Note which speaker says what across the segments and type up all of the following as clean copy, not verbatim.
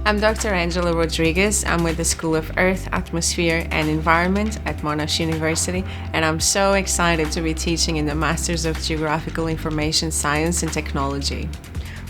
Speaker 1: I'm Dr. Angela Rodriguez. I'm with the School of Earth, Atmosphere and Environment at Monash University, and I'm so excited to be teaching in the Masters of Geographical Information Science and Technology.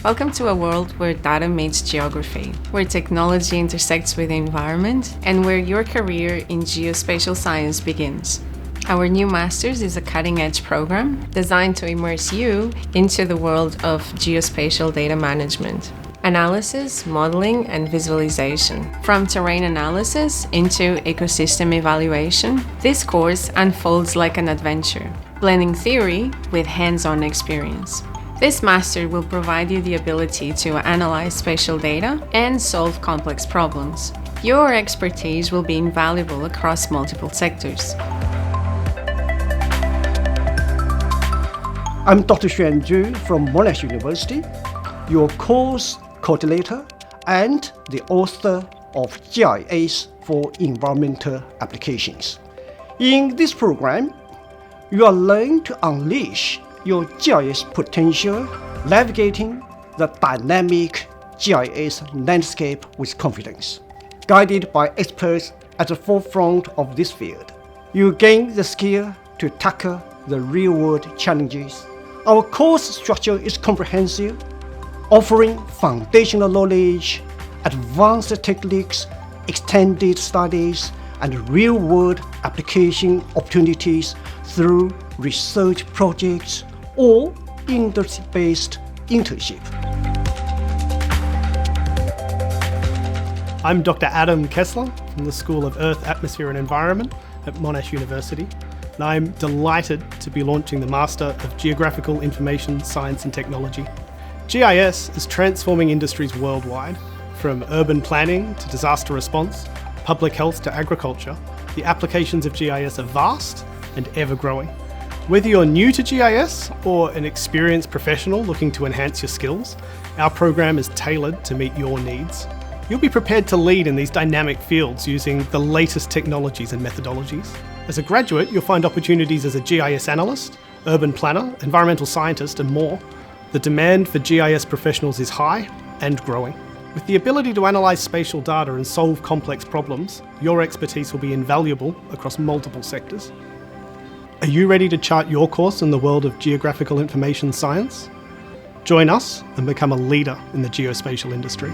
Speaker 1: Welcome to a world where data meets geography, where technology intersects with the environment, and where your career in geospatial science begins. Our new Masters is a cutting-edge program designed to immerse you into the world of geospatial data management, analysis, modeling, and visualization. From terrain analysis into ecosystem evaluation, this course unfolds like an adventure, blending theory with hands-on experience. This master will provide you the ability to analyze spatial data and solve complex problems. Your expertise will be invaluable across multiple sectors.
Speaker 2: I'm Dr. Xuan Zhu from Monash University, your course coordinator and the author of GIS for environmental applications. In this program, you will learn to unleash your GIS potential, navigating the dynamic GIS landscape with confidence. Guided by experts at the forefront of this field, you gain the skill to tackle the real-world challenges. Our course structure is comprehensive, offering foundational knowledge, advanced techniques, extended studies, and real-world application opportunities through research projects or industry-based internship.
Speaker 3: I'm Dr. Adam Kessler from the School of Earth, Atmosphere and Environment at Monash University, and I'm delighted to be launching the Master of Geographical Information Science and Technology. GIS is transforming industries worldwide, from urban planning to disaster response, public health to agriculture. The applications of GIS are vast and ever growing. Whether you're new to GIS or an experienced professional looking to enhance your skills, our program is tailored to meet your needs. You'll be prepared to lead in these dynamic fields using the latest technologies and methodologies. As a graduate, you'll find opportunities as a GIS analyst, urban planner, environmental scientist, and more. The demand for GIS professionals is high and growing. With the ability to analyse spatial data and solve complex problems, your expertise will be invaluable across multiple sectors. Are you ready to chart your course in the world of geographical information science? Join us and become a leader in the geospatial industry.